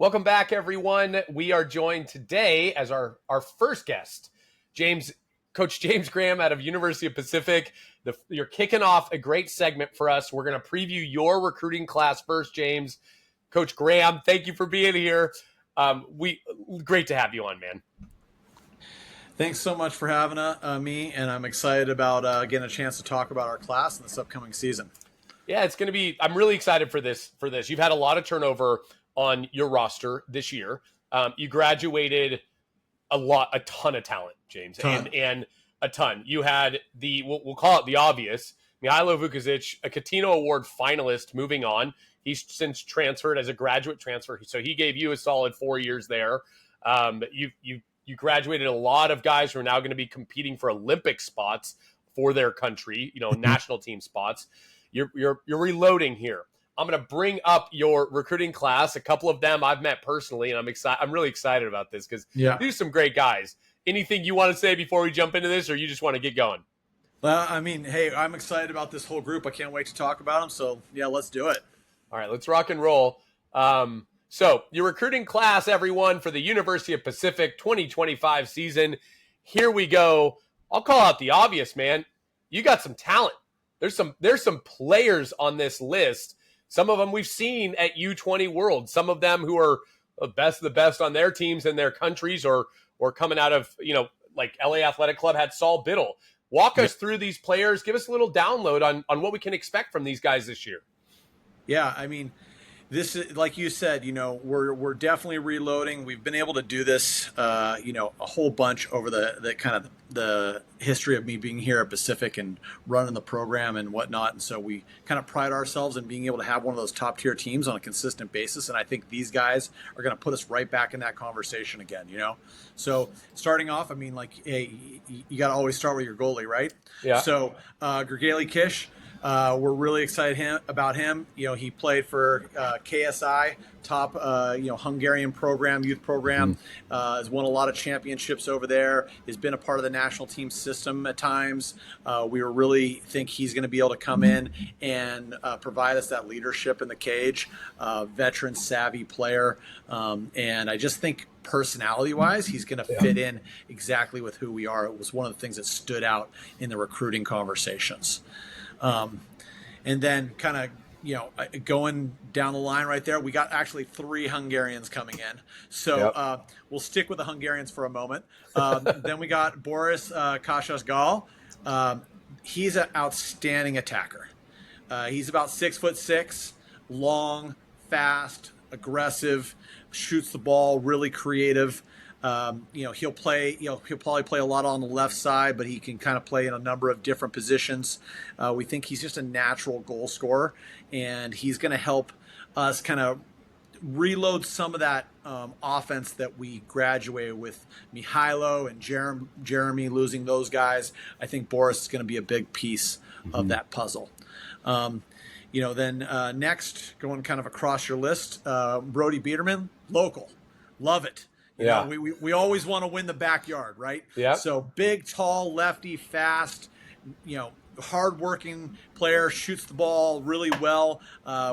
Welcome back, everyone. We are joined today as our first guest, Coach James Graham out of University of Pacific. You're kicking off a great segment for us. We're going to preview your recruiting class first, James. Coach Graham, thank you for being here. Great to have you on, man. Thanks so much for having me, and I'm excited about getting a chance to talk about our class in this upcoming season. Yeah, it's going to be. I'm really excited for this. You've had a lot of turnover on your roster this year. You graduated a ton of talent, James, and a ton. You had we'll call it the obvious, Mihailo Vukovic, a Cutino Award finalist, moving on. He's since transferred as a graduate transfer, so he gave you a solid 4 years there. You graduated a lot of guys who are now going to be competing for Olympic spots for their country, national team spots. You're reloading here. I'm going to bring up your recruiting class. A couple of them I've met personally, and I'm really excited about this because these are some great guys. Anything you want to say before we jump into this, or you just want to get going? Well, hey, I'm excited about this whole group. I can't wait to talk about them. So, yeah, let's do it. All right, let's rock and roll. So your recruiting class, everyone, for the University of Pacific 2025 season. Here we go. I'll call out the obvious, man. You got some talent. There's some players on this list. Some of them we've seen at U20 World. Some of them who are the best on their teams and their countries, or coming out of, like LA Athletic Club had Saul Biddle. Walk us through these players. Give us a little download on what we can expect from these guys this year. Yeah, this is, like you said, we're definitely reloading. We've been able to do this, a whole bunch over the kind of the history of me being here at Pacific and running the program and whatnot. And so we kind of pride ourselves in being able to have one of those top tier teams on a consistent basis. And I think these guys are going to put us right back in that conversation again, So starting off, hey, you got to always start with your goalie, right? Yeah. So Grigeli Kish. We're really excited about him. He played for KSI, top Hungarian program, youth program. Has won a lot of championships over there. Has been a part of the national team system at times. We really think he's going to be able to come in and provide us that leadership in the cage. Veteran, savvy player, and I just think personality-wise, he's going to fit in exactly with who we are. It was one of the things that stood out in the recruiting conversations. And then kind of, going down the line right there, we got actually 3 Hungarians coming in. So we'll stick with the Hungarians for a moment. Then we got Boris Kashasgal. He's an outstanding attacker. He's about 6'6", long, fast, aggressive, shoots the ball, really creative. He'll probably play a lot on the left side, but he can kind of play in a number of different positions. We think he's just a natural goal scorer, and he's going to help us kind of reload some of that offense that we graduated with Mihailo and Jeremy losing those guys. I think Boris is going to be a big piece of that puzzle. Then next, going kind of across your list, Brody Biederman, local. Love it. We always want to win the backyard, right? Yeah. So big, tall, lefty, fast, hardworking player, shoots the ball really well.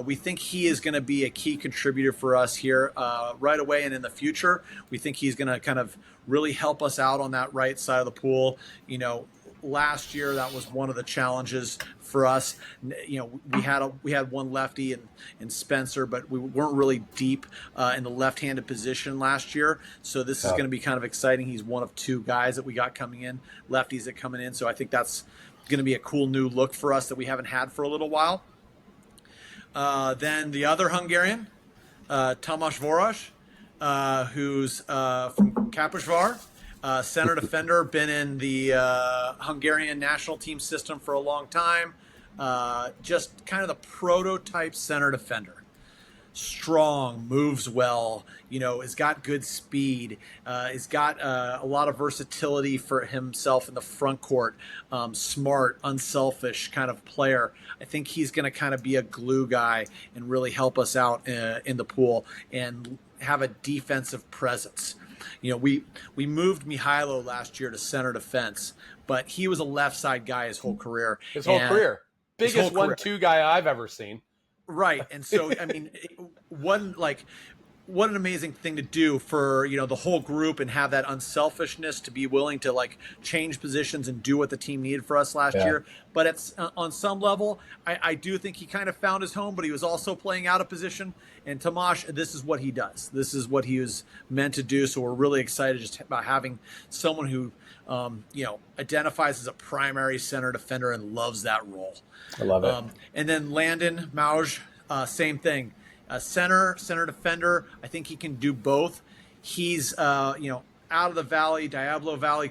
We think he is going to be a key contributor for us here right away and in the future. We think he's going to kind of really help us out on that right side of the pool. Last year that was one of the challenges for us. We had one lefty in Spencer, but we weren't really deep in the left-handed position last year. So this is going to be kind of exciting. He's one of 2 guys that we got coming in, lefties that coming in. So I think that's going to be a cool new look for us that we haven't had for a little while. Then the other Hungarian, Tamás Voros, who's from Kaposvár. Center defender, been in the Hungarian national team system for a long time. Just kind of the prototype center defender. Strong, moves well, has got good speed, has got a lot of versatility for himself in the front court. Smart, unselfish kind of player. I think he's going to kind of be a glue guy and really help us out in the pool and have a defensive presence. We moved Mihailo last year to center defense, but he was a left side guy his whole career. Biggest 1-2 guy I've ever seen. Right. And so, what an amazing thing to do for, the whole group, and have that unselfishness to be willing to like change positions and do what the team needed for us last year. But it's on some level, I do think he kind of found his home, but he was also playing out of position. And Tomasz, this is what he does. This is what he was meant to do. So we're really excited just about having someone who, identifies as a primary center defender and loves that role. I love it. And then Landon Mauj, same thing. Center defender. I think he can do both. He's, out of the Valley, Diablo Valley,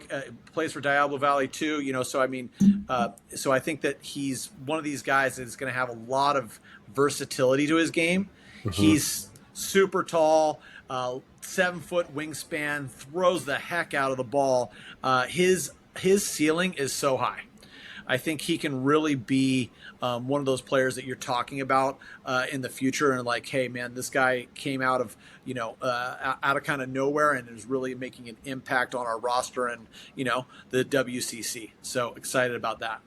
plays for Diablo Valley too. So I think that he's one of these guys that is going to have a lot of versatility to his game. Mm-hmm. He's super tall, 7-foot wingspan, throws the heck out of the ball. His ceiling is so high. I think he can really be one of those players that you're talking about in the future, and like, hey man, this guy came out of out of kind of nowhere and is really making an impact on our roster and the WCC. So excited about that.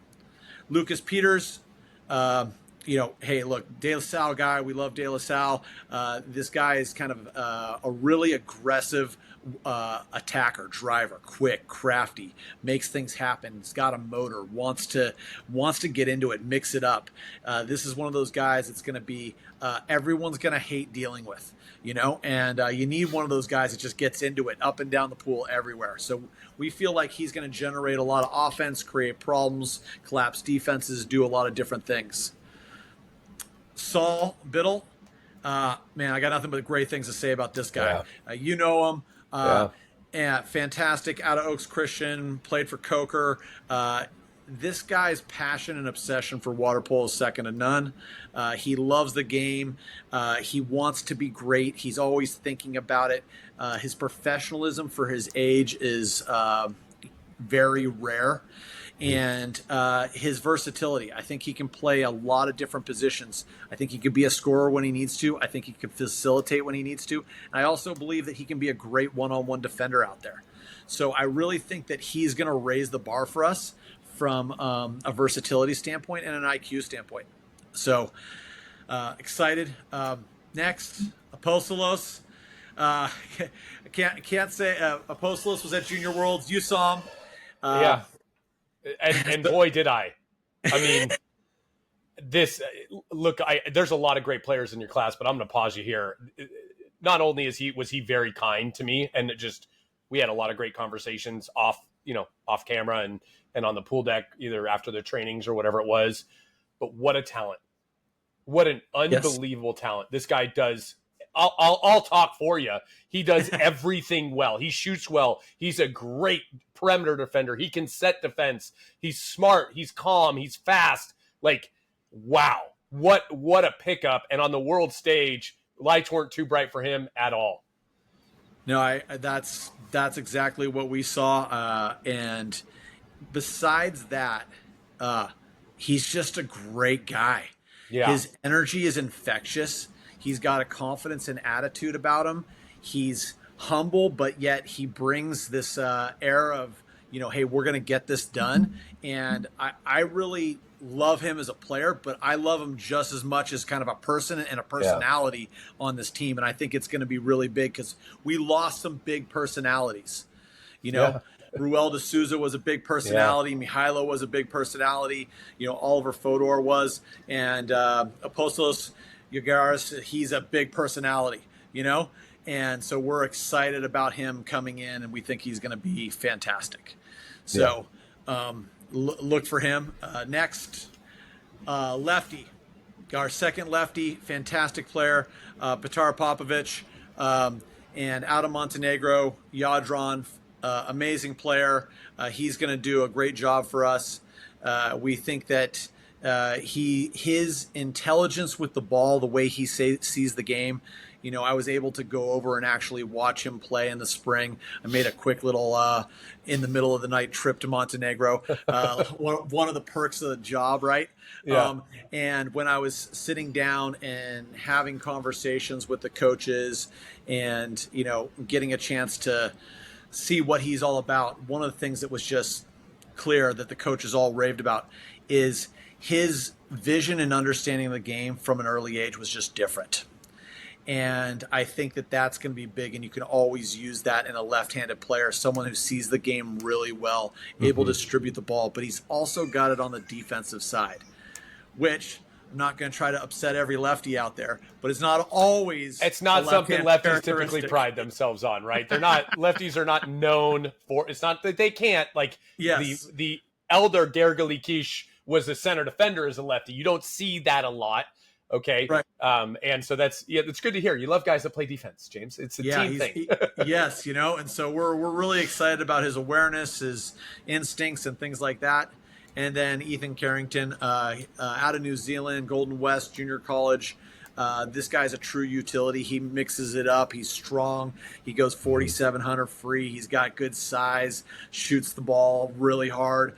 Lucas Peters, hey, look, De La Salle guy. We love De La Salle. This guy is kind of a really aggressive attacker, driver, quick, crafty, makes things happen. He's got a motor, wants to get into it, mix it up. This is one of those guys that's going to be everyone's going to hate dealing with, and you need one of those guys that just gets into it up and down the pool everywhere. So we feel like he's going to generate a lot of offense, create problems, collapse defenses, do a lot of different things. Saul Biddle, man, I got nothing but great things to say about this guy. Yeah. You know him. And fantastic, out of Oaks Christian, played for Coker. This guy's passion and obsession for water polo is second to none. He loves the game. He wants to be great. He's always thinking about it. His professionalism for his age is very rare. And his versatility. I think he can play a lot of different positions. I think he could be a scorer when he needs to. I think he can facilitate when he needs to. And I also believe that he can be a great one-on-one defender out there. So I really think that he's going to raise the bar for us from a versatility standpoint and an IQ standpoint. So excited. Next, Apostolos. I can't say Apostolos was at Junior Worlds. You saw him. Yeah. And boy, did I mean, there's a lot of great players in your class, but I'm going to pause you here. Not only was he very kind to me, and we had a lot of great conversations off camera and on the pool deck, either after the trainings or whatever it was, but what a talent, what an unbelievable talent. This guy does. I'll talk for you. He does everything well. He shoots well. He's a great perimeter defender. He can set defense. He's smart. He's calm. He's fast. Like, wow, what a pickup! And on the world stage, lights weren't too bright for him at all. No, that's exactly what we saw. And besides that, he's just a great guy. Yeah. His energy is infectious. He's got a confidence and attitude about him. He's humble, but yet he brings this air of, hey, we're going to get this done. And I really love him as a player, but I love him just as much as kind of a person and a personality on this team. And I think it's going to be really big because we lost some big personalities. Ruel de Souza was a big personality. Yeah. Mihailo was a big personality. Oliver Fodor was. And Apostolos Yagaris, he's a big personality, and so we're excited about him coming in, and we think he's going to be fantastic. So look for him. Next, lefty, our second lefty, fantastic player, Petar Popovic, and out of Montenegro, Jadran, amazing player. He's going to do a great job for us. We think that his intelligence with the ball, the way he sees the game, I was able to go over and actually watch him play in the spring. I made a quick little in the middle of the night trip to Montenegro. One of the perks of the job, right? Yeah. And when I was sitting down and having conversations with the coaches and, getting a chance to see what he's all about, one of the things that was just clear that the coaches all raved about is his vision and understanding of the game from an early age was just different. And I think that that's going to be big, and you can always use that in a left-handed player, someone who sees the game really well, able to distribute the ball, but he's also got it on the defensive side, which I'm not going to try to upset every lefty out there, but it's not always. It's not something lefties typically pride themselves on, right? They're not, lefties are not known for, it's not that they can't, like Yes. the elder Gergely Kish was a center defender as a lefty. You don't see that a lot. Okay. Right. And so that's good to hear. You love guys that play defense, James. It's a team thing. Yes. And so we're really excited about his awareness, his instincts and things like that. And then Ethan Carrington, out of New Zealand, Golden West Junior College. This guy's a true utility. He mixes it up. He's strong. He goes 4,700 free. He's got good size, shoots the ball really hard,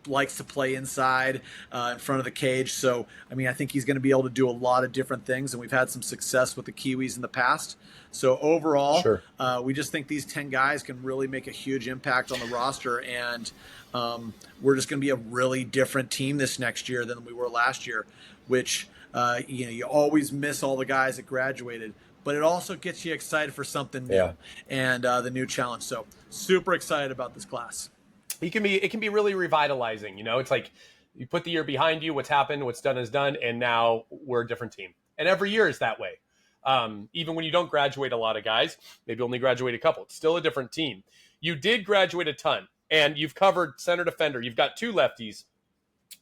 likes to play inside in front of the cage. So, I think he's going to be able to do a lot of different things, and we've had some success with the Kiwis in the past. So overall, we just think these 10 guys can really make a huge impact on the roster, and we're just going to be a really different team this next year than we were last year, which you always miss all the guys that graduated, but it also gets you excited for something new and the new challenge. So super excited about this class. It can be really revitalizing. It's like you put the year behind you, what's happened, what's done is done, and now we're a different team. And every year is that way. Even when you don't graduate a lot of guys, maybe only graduate a couple, it's still a different team. You did graduate a ton, and you've covered center defender. You've got 2 lefties.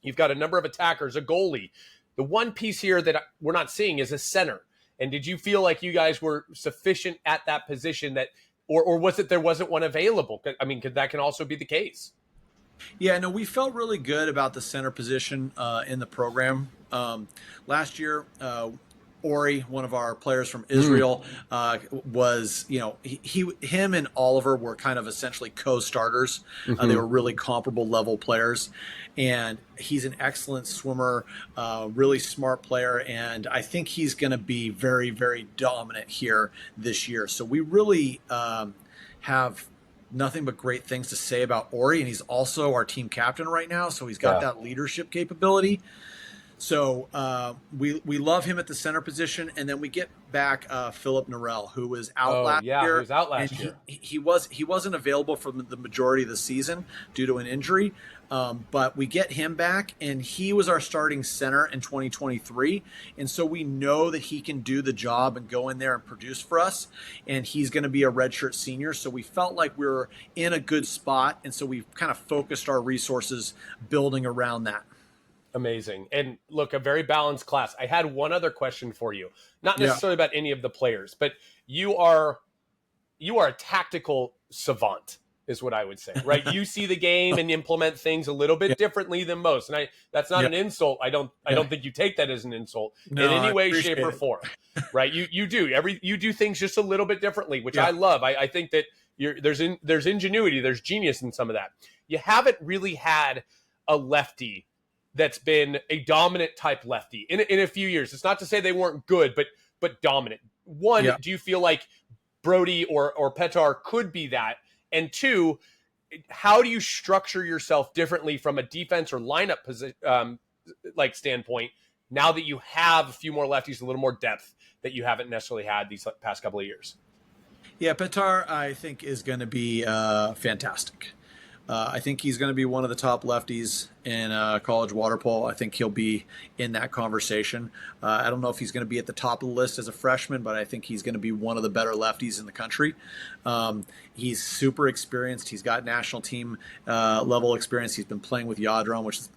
You've got a number of attackers, a goalie. The one piece here that we're not seeing is a center. And did you feel like you guys were sufficient at that position that, or was it there wasn't one available? That can also be the case. Yeah, no, we felt really good about the center position in the program. Last year, Ori, one of our players from Israel, was, him and Oliver were kind of essentially co-starters. They were really comparable level players, and he's an excellent swimmer, really smart player, and I think he's going to be very, very dominant here this year. So we really have nothing but great things to say about Ori, and he's also our team captain right now, so he's got that leadership capability. So we love him at the center position, and then we get back Philip Norell, who was out last year. He was out last year. He wasn't available for the majority of the season due to an injury, but we get him back, and he was our starting center in 2023, and so we know that he can do the job and go in there and produce for us, and he's going to be a redshirt senior, so we felt like we were in a good spot, and so we've kind of focused our resources building around that. Amazing. And look, a very balanced class. I had one other question for you, not necessarily about any of the players, but you are a tactical savant is what I would say, right? You see the game and implement things a little bit differently than most. And that's not an insult. I don't think you take that as an insult in any way, shape, or form, right? You do things just a little bit differently, which I love. I think that there's ingenuity, there's genius in some of that. You haven't really had a lefty that's been a dominant type lefty in a few years. It's not to say they weren't good, but dominant. One, do you feel like Brody or Petar could be that? And 2, how do you structure yourself differently from a defense or lineup standpoint now that you have a few more lefties, a little more depth that you haven't necessarily had these past couple of years? Yeah, Petar, I think, is going to be fantastic. I think he's going to be one of the top lefties in college water polo. I think he'll be in that conversation. I don't know if he's going to be at the top of the list as a freshman, but I think he's going to be one of the better lefties in the country. He's super experienced. He's got national team level experience. He's been playing with Yadron, which is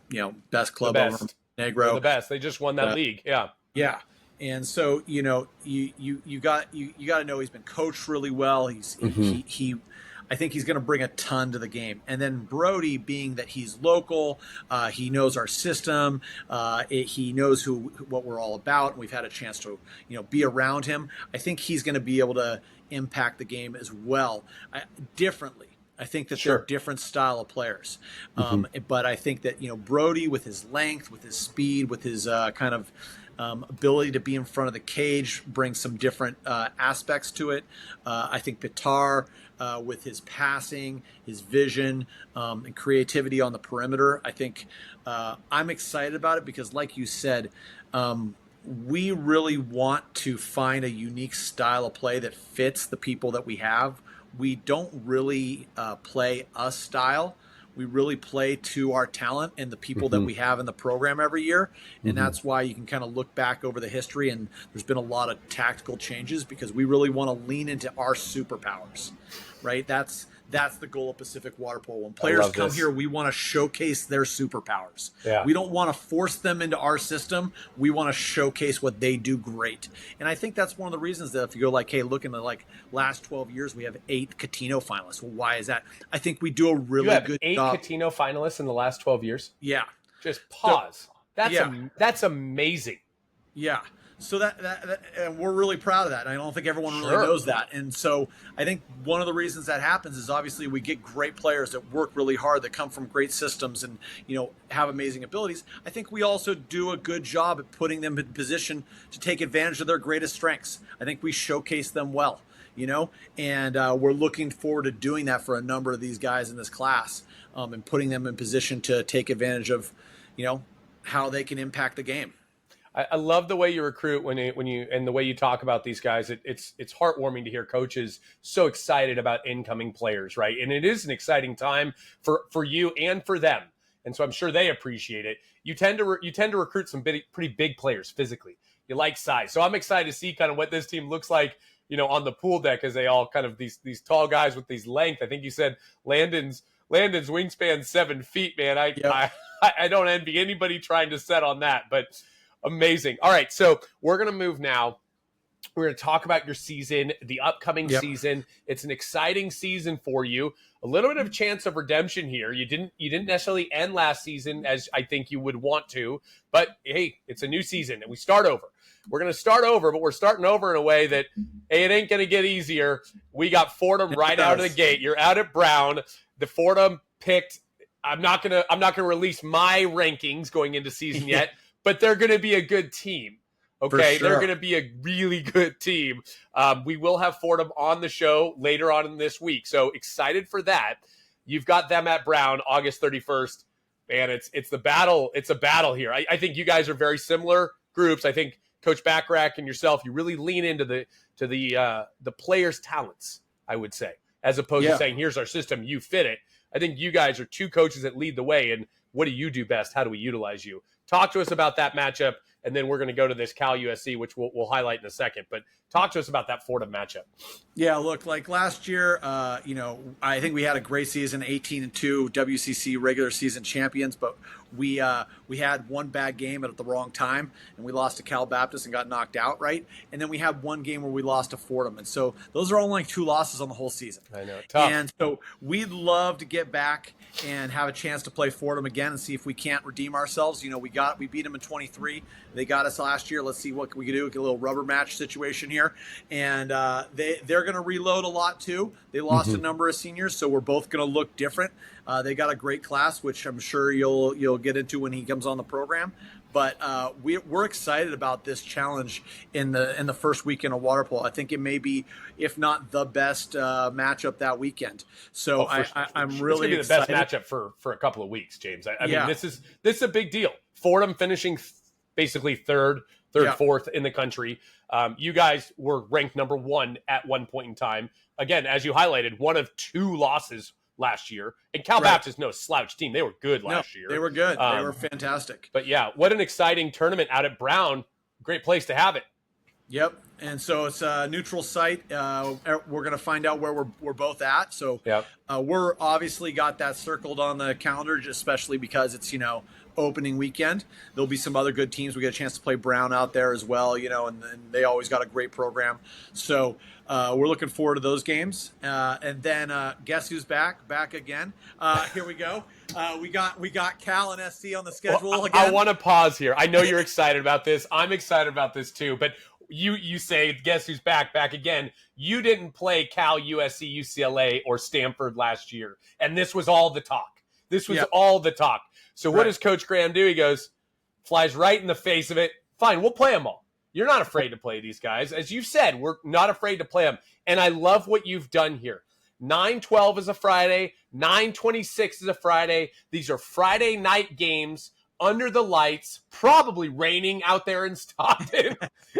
best club over in Negro. They're the best. They just won that league. Yeah. And so you got to know he's been coached really well. I think he's going to bring a ton to the game. And then Brody, being that he's local, he knows our system, he knows what we're all about, and we've had a chance to be around him. I think he's going to be able to impact the game as well, differently. I think that they're different style of players. But I think that Brody, with his length, with his speed, with his kind of ability to be in front of the cage, brings some different aspects to it. I think Petar, with his passing, his vision, and creativity on the perimeter, I think I'm excited about it because, like you said, we really want to find a unique style of play that fits the people that we have. We don't really play a style. We really play to our talent and the people that we have in the program every year. And that's why you can kind of look back over the history, and there's been a lot of tactical changes because we really want to lean into our superpowers, right? That's the goal of Pacific Water Polo. When players come here, we want to showcase their superpowers. Yeah. We don't want to force them into our system. We want to showcase what they do great. And I think that's one of the reasons that if you go like, hey, look in the last 12 years, we have 8 Cutino finalists. Well, why is that? I think we do a really good job. 8 Cutino finalists in the last 12 years? Yeah. Just pause. That's amazing. Yeah. So that and we're really proud of that. I don't think everyone really knows that. And so I think one of the reasons that happens is obviously we get great players that work really hard, that come from great systems and, have amazing abilities. I think we also do a good job at putting them in position to take advantage of their greatest strengths. I think we showcase them well, and we're looking forward to doing that for a number of these guys in this class, and putting them in position to take advantage of, how they can impact the game. I love the way you recruit when you and the way you talk about these guys. It's heartwarming to hear coaches so excited about incoming players, right? And it is an exciting time for you and for them, and so I'm sure they appreciate it. You tend to recruit some pretty big players physically. You like size, so I'm excited to see kind of what this team looks like, on the pool deck, as they all kind of these tall guys with these length. I think you said Landon's wingspan 7 feet, man. I don't envy anybody trying to set on that, but. Amazing. All right, so we're going to move now. We're going to talk about your season, the upcoming season. It's an exciting season for you. A little bit of a chance of redemption here. You didn't necessarily end last season as I think you would want to, but hey, it's a new season and we start over. We're going to start over, but we're starting over in a way that, hey, it ain't going to get easier. We got Fordham right out of the gate. You're out at Brown. The Fordham picked. I'm not gonna release my rankings going into season yet. But they're going to be a good team, okay? Sure. They're going to be a really good team. We will have Fordham on the show later on in this week, so excited for that. You've got them at Brown, August 31st, and it's the battle. It's a battle here. I think you guys are very similar groups. I think Coach Backrack and yourself, you really lean into the players' talents, I would say, as opposed to saying, here's our system, you fit it. I think you guys are two coaches that lead the way, and what do you do best? How do we utilize you? Talk to us about that matchup, and then we're going to go to this Cal USC, which we'll highlight in a second. But talk to us about that Fordham matchup. Yeah, look, like last year, I think we had a great season, 18-2 WCC regular season champions, but we had one bad game at the wrong time, and we lost to Cal Baptist and got knocked out, right? And then we had one game where we lost to Fordham, and so those are only 2 losses on the whole season. I know, tough. And so we'd love to get back and have a chance to play Fordham again and see if we can't redeem ourselves. We beat them in 23. They got us last year. Let's see what we can do. Get a little rubber match situation here. And they're going to reload a lot too. They lost a number of seniors, so we're both going to look different. They got a great class, which I'm sure you'll get into when he comes on the program. But we're excited about this challenge in the first weekend of water polo. I think it may be, if not the best matchup that weekend. So I'm really excited. It's going to be the best matchup for a couple of weeks, James. I mean, this is a big deal. Fordham finishing basically third, fourth in the country. You guys were ranked number 1 at one point in time. Again, as you highlighted, one of 2 losses last year. And Cal Baptist, no slouch team. They were good last year. They were good. They were fantastic. But yeah, what an exciting tournament out at Brown. Great place to have it. Yep. And so it's a neutral site. We're going to find out where we're both at. So we're obviously got that circled on the calendar, especially because it's, opening weekend. There'll be some other good teams. We get a chance to play Brown out there as well, and they always got a great program. So we're looking forward to those games. And then guess who's back again? Here we go. We got Cal and SC on the schedule again. I want to pause here. I know you're excited about this. I'm excited about this too. But you say, guess who's back again. You didn't play Cal, USC, UCLA, or Stanford last year. And this was all the talk. All the talk. So what does Coach Graham do? He goes, flies right in the face of it. Fine, we'll play them all. You're not afraid to play these guys. As you said, we're not afraid to play them. And I love what you've done here. 9/12 is a Friday. 9/26 is a Friday. These are Friday night games under the lights, probably raining out there in Stockton.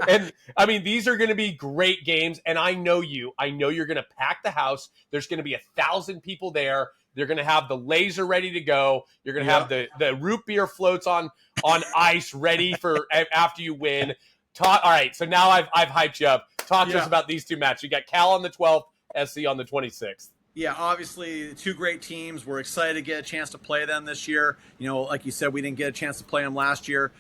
And I mean, these are going to be great games. And I know you're going to pack the house. There's going to be 1,000 people there. They're going to have the laser ready to go. You're going to have the root beer floats on ice ready for after you win. All right, so now I've hyped you up. Talk to us about these two matches. You got Cal on the 12th, SC on the 26th. Yeah, obviously, two great teams. We're excited to get a chance to play them this year. You know, like you said, we didn't get a chance to play them last year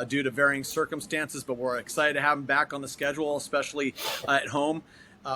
due to varying circumstances, but we're excited to have them back on the schedule, especially at home.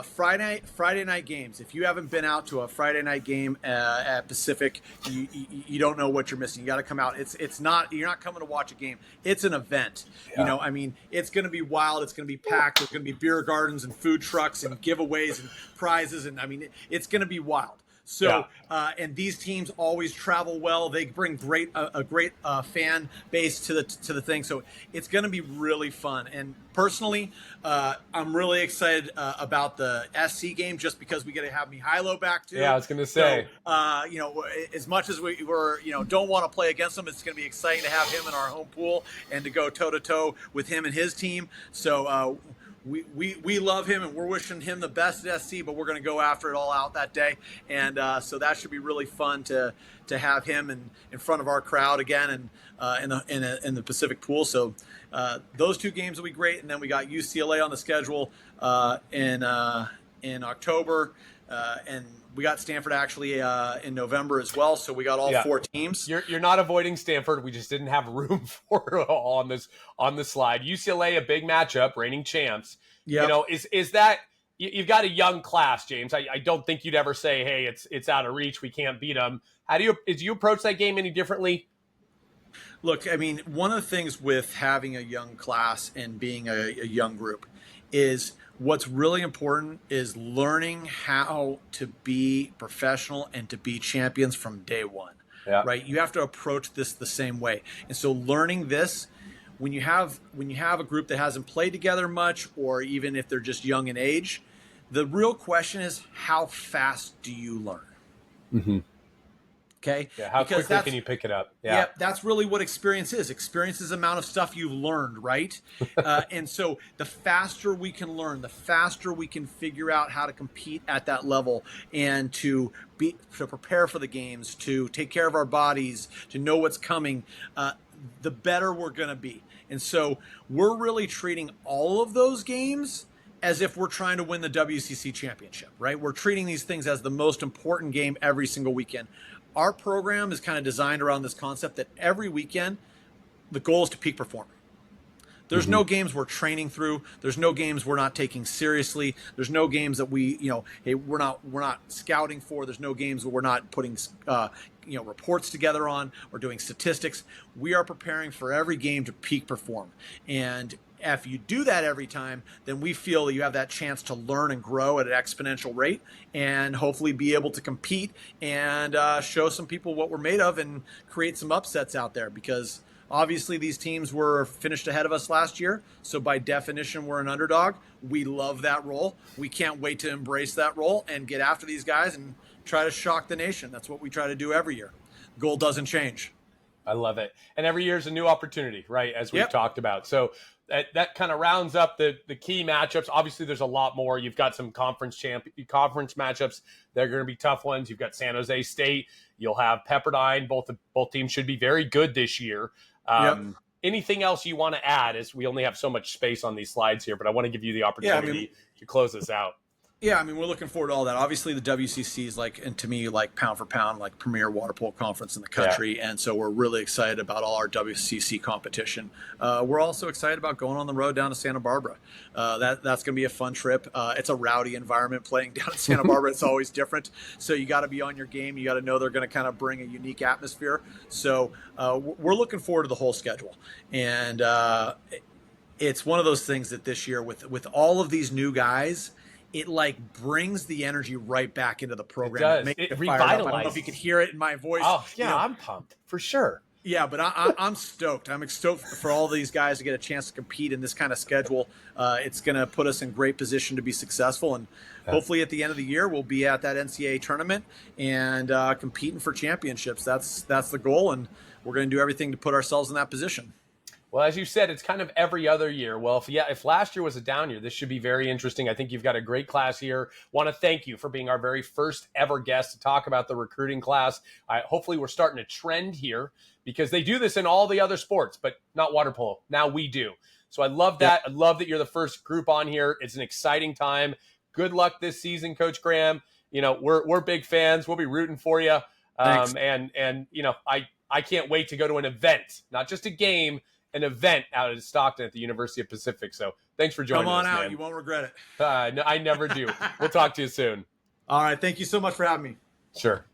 Friday night games. If you haven't been out to a Friday night game at Pacific, you don't know what you're missing. You got to come out. It's not, you're not coming to watch a game. It's an event. Yeah. You know, I mean, it's going to be wild. It's going to be packed. There's going to be beer gardens and food trucks and giveaways and prizes, and I mean, it's going to be wild. So, and these teams always travel well. They bring a great fan base to the thing. So it's going to be really fun. And personally, I'm really excited about the SC game just because we get to have Mihailo back too. Yeah, I was going to say. So, you know, as much as we were, you know, don't want to play against him, it's going to be exciting to have him in our home pool and to go toe to toe with him and his team. So. We love him and we're wishing him the best at SC, but we're going to go after it all out that day. And so that should be really fun to have him in front of our crowd again and in the Pacific pool. So those two games will be great. And then we got UCLA on the schedule in October, and we got Stanford actually in November as well. So we got all four teams. You're not avoiding Stanford. We just didn't have room for it all on the slide. UCLA, a big matchup, reigning champs. Yep. You know, is that you've got a young class, James? I don't think you'd ever say, hey, it's out of reach. We can't beat them. Do you approach that game any differently? Look, I mean, one of the things with having a young class and being a young group is what's really important is learning how to be professional and to be champions from day one, right? You have to approach this the same way. And so learning this, when you have a group that hasn't played together much, or even if they're just young in age, the real question is how fast do you learn? Mm-hmm. Okay. Yeah. How quickly can you pick it up? Yeah. That's really what experience is. Experience is the amount of stuff you've learned, right? And so the faster we can learn, the faster we can figure out how to compete at that level and to prepare for the games, to take care of our bodies, to know what's coming, the better we're going to be. And so we're really treating all of those games as if we're trying to win the WCC championship, right? We're treating these things as the most important game every single weekend. Our program is kind of designed around this concept that every weekend, the goal is to peak perform. There's no games we're training through. There's no games we're not taking seriously. There's no games that we, hey, we're not scouting for. There's no games where we're not putting, reports together on or doing statistics. We are preparing for every game to peak perform. And if you do that every time, then we feel that you have that chance to learn and grow at an exponential rate and hopefully be able to compete and show some people what we're made of and create some upsets out there, because obviously these teams were finished ahead of us last year. So by definition, we're an underdog. We love that role. We can't wait to embrace that role and get after these guys and try to shock the nation. That's what we try to do every year. Goal doesn't change. I love it. And every year is a new opportunity, right? As we've talked about. So that kind of rounds up the key matchups. Obviously, there's a lot more. You've got some conference matchups. They're going to be tough ones. You've got San Jose State. You'll have Pepperdine. Both teams should be very good this year. Anything else you want to add? As we only have so much space on these slides here, but I want to give you the opportunity to close this out. Yeah, I mean, we're looking forward to all that. Obviously, the WCC is and to me, pound for pound, premier water polo conference in the country. Yeah. And so we're really excited about all our WCC competition. We're also excited about going on the road down to Santa Barbara. That's going to be a fun trip. It's a rowdy environment playing down in Santa Barbara. It's always different. So you got to be on your game. You got to know they're going to kind of bring a unique atmosphere. So we're looking forward to the whole schedule. And it's one of those things that this year with all of these new guys, it brings the energy right back into the program. It revitalizes. I don't know if you could hear it in my voice. Oh yeah, I'm pumped for sure. Yeah, but I'm stoked. I'm stoked for all these guys to get a chance to compete in this kind of schedule. It's going to put us in great position to be successful, and hopefully at the end of the year we'll be at that NCAA tournament and competing for championships. That's the goal, and we're going to do everything to put ourselves in that position. Well, as you said, it's kind of every other year. Well, if last year was a down year, this should be very interesting. I think you've got a great class here. Want to thank you for being our very first ever guest to talk about the recruiting class. Hopefully we're starting a trend here, because they do this in all the other sports, but not water polo. Now we do. So I love that. I love that you're the first group on here. It's an exciting time. Good luck this season, Coach Graham. We're big fans. We'll be rooting for you. And I can't wait to go to an event, not just a game, an event out at Stockton at the University of Pacific. So thanks for joining us. Come on out. Man. You won't regret it. No, I never do. We'll talk to you soon. All right. Thank you so much for having me. Sure.